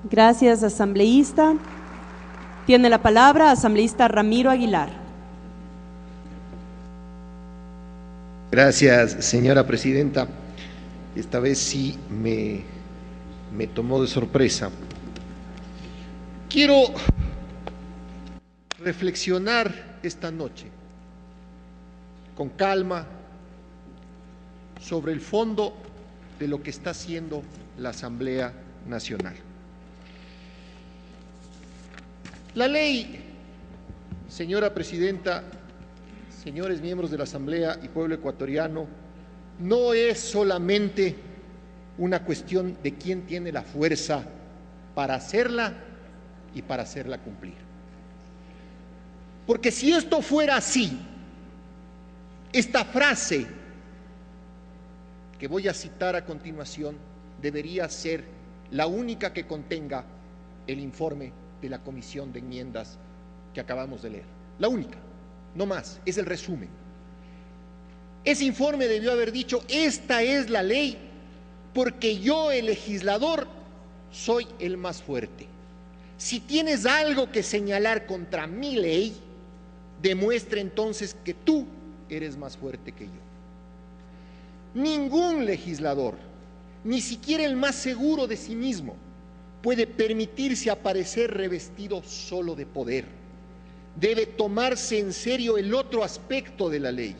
Gracias, asambleísta. Tiene la palabra asambleísta Ramiro Aguilar. Gracias, señora presidenta. Esta vez sí me tomó de sorpresa. Quiero reflexionar esta noche con calma sobre el fondo de lo que está haciendo la Asamblea Nacional. La ley, señora presidenta, señores miembros de la Asamblea y pueblo ecuatoriano, no es solamente una cuestión de quién tiene la fuerza para hacerla y para hacerla cumplir. Porque si esto fuera así, esta frase que voy a citar a continuación debería ser la única que contenga el informe de la Comisión de Enmiendas que acabamos de leer. La única, no más, es el resumen. Ese informe debió haber dicho: esta es la ley porque yo, el legislador, soy el más fuerte. Si tienes algo que señalar contra mi ley, demuestra entonces que tú eres más fuerte que yo. Ningún legislador, ni siquiera el más seguro de sí mismo, puede permitirse aparecer revestido solo de poder. Debe tomarse en serio el otro aspecto de la ley,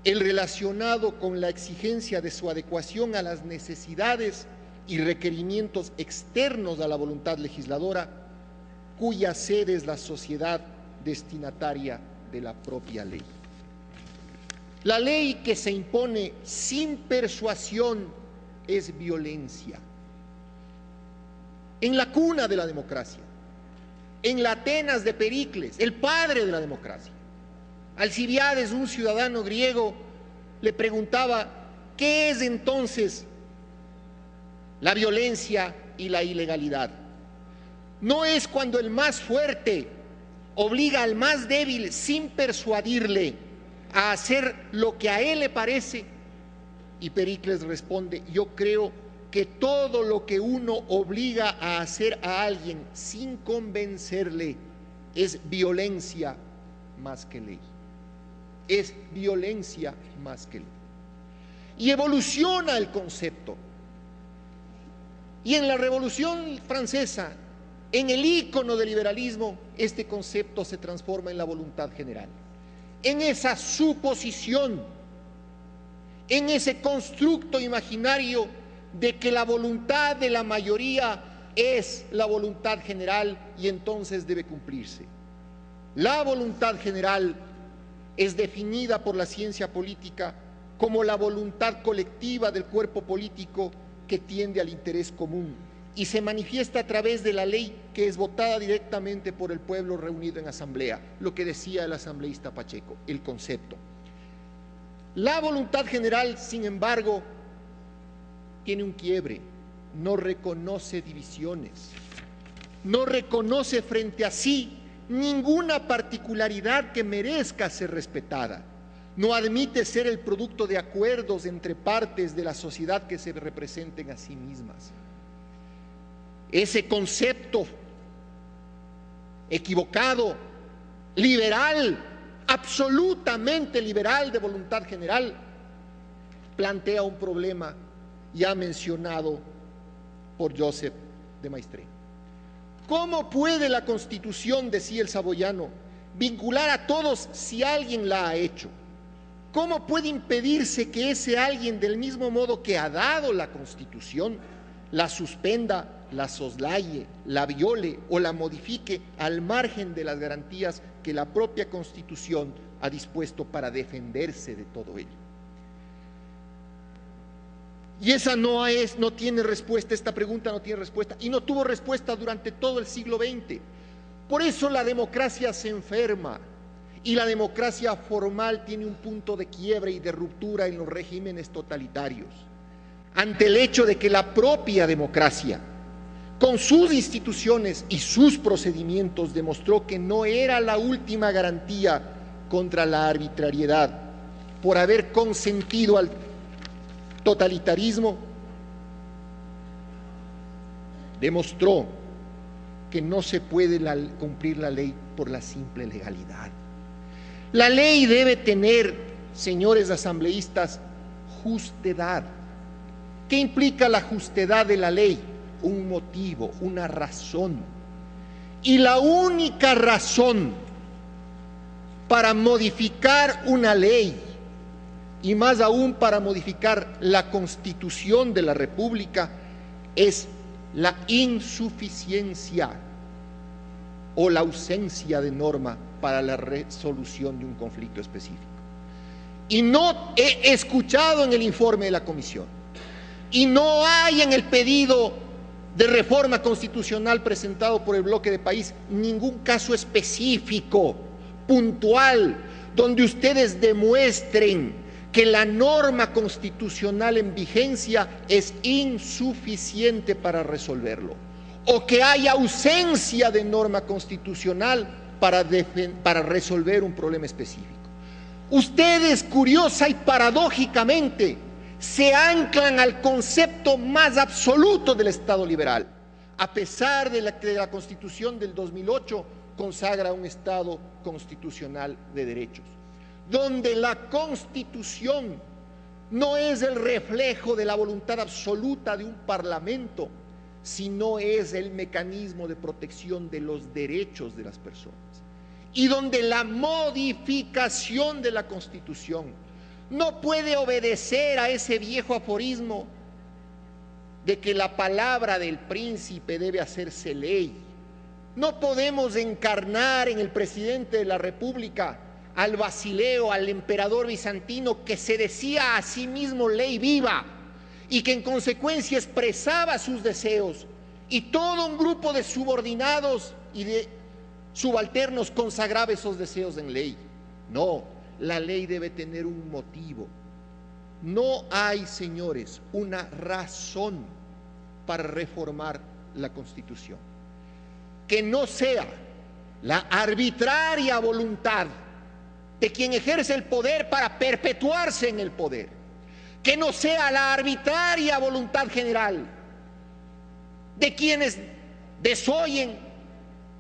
el relacionado con la exigencia de su adecuación a las necesidades y requerimientos externos a la voluntad legisladora, cuya sede es la sociedad destinataria de la propia ley. La ley que se impone sin persuasión es violencia. En la cuna de la democracia, en la Atenas de Pericles, el padre de la democracia, Alcibiades, un ciudadano griego, le preguntaba: ¿qué es entonces la violencia y la ilegalidad? No es cuando el más fuerte obliga al más débil sin persuadirle a hacer lo que a él le parece. Y Pericles responde: yo creo que todo lo que uno obliga a hacer a alguien sin convencerle es violencia más que ley. Es violencia más que ley. Y evoluciona el concepto. Y en la Revolución Francesa, en el ícono del liberalismo, este concepto se transforma en la voluntad general. En esa suposición, en ese constructo imaginario de que la voluntad de la mayoría es la voluntad general y entonces debe cumplirse. La voluntad general es definida por la ciencia política como la voluntad colectiva del cuerpo político que tiende al interés común y se manifiesta a través de la ley que es votada directamente por el pueblo reunido en asamblea, lo que decía el asambleísta Pacheco, el concepto. La voluntad general, sin embargo, tiene un quiebre, no reconoce divisiones, no reconoce frente a sí ninguna particularidad que merezca ser respetada, no admite ser el producto de acuerdos entre partes de la sociedad que se representen a sí mismas. Ese concepto equivocado, liberal, absolutamente liberal de voluntad general, plantea un problema ya mencionado por Joseph de Maistre. ¿Cómo puede la Constitución, decía el saboyano, vincular a todos si alguien la ha hecho? ¿Cómo puede impedirse que ese alguien, del mismo modo que ha dado la Constitución, la suspenda, la soslaye, la viole o la modifique al margen de las garantías que la propia Constitución ha dispuesto para defenderse de todo ello? Y esa no tiene respuesta, esta pregunta no tiene respuesta, y no tuvo respuesta durante todo el siglo XX. Por eso la democracia se enferma, y la democracia formal tiene un punto de quiebre y de ruptura en los regímenes totalitarios, ante el hecho de que la propia democracia, con sus instituciones y sus procedimientos, demostró que no era la última garantía contra la arbitrariedad, por haber consentido al totalitarismo, demostró que no se puede cumplir la ley por la simple legalidad. La ley debe tener, señores asambleístas, justedad. ¿Qué implica la justedad de la ley? Un motivo, una razón. Y la única razón para modificar una ley, y más aún para modificar la Constitución de la República, es la insuficiencia o la ausencia de norma para la resolución de un conflicto específico. Y no he escuchado en el informe de la comisión, y no hay en el pedido de reforma constitucional presentado por el Bloque de País ningún caso específico, puntual, donde ustedes demuestren que la norma constitucional en vigencia es insuficiente para resolverlo, o que hay ausencia de norma constitucional para resolver un problema específico. Ustedes, curiosa y paradójicamente, se anclan al concepto más absoluto del Estado liberal, a pesar de que la Constitución del 2008 consagra un Estado constitucional de derechos, donde la Constitución no es el reflejo de la voluntad absoluta de un parlamento, sino es el mecanismo de protección de los derechos de las personas, y donde la modificación de la Constitución no puede obedecer a ese viejo aforismo de que la palabra del príncipe debe hacerse ley. No podemos encarnar en el presidente de la República al Basileo, al emperador bizantino, que se decía a sí mismo ley viva y que en consecuencia expresaba sus deseos, y todo un grupo de subordinados y de subalternos consagraba esos deseos en ley. No, la ley debe tener un motivo. No hay, señores, una razón para reformar la Constitución que no sea la arbitraria voluntad de quien ejerce el poder para perpetuarse en el poder, que no sea la arbitraria voluntad general de quienes desoyen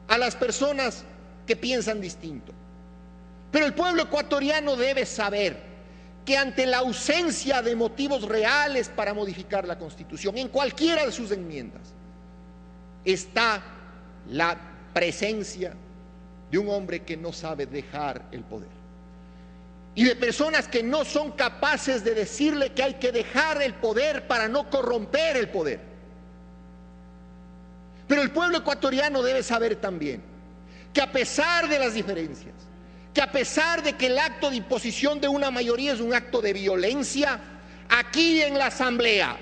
a las personas que piensan distinto. Pero el pueblo ecuatoriano debe saber que ante la ausencia de motivos reales para modificar la Constitución, en cualquiera de sus enmiendas, está la presencia de un hombre que no sabe dejar el poder, y de personas que no son capaces de decirle que hay que dejar el poder para no corromper el poder. Pero el pueblo ecuatoriano debe saber también que a pesar de las diferencias, que a pesar de que el acto de imposición de una mayoría es un acto de violencia, aquí en la Asamblea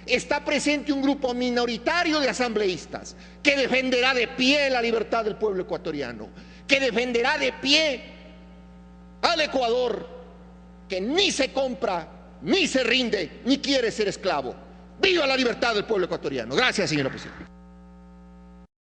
está presente un grupo minoritario de asambleístas que defenderá de pie la libertad del pueblo ecuatoriano, que defenderá de pie al Ecuador, que ni se compra, ni se rinde, ni quiere ser esclavo. ¡Viva la libertad del pueblo ecuatoriano! Gracias, señora presidenta.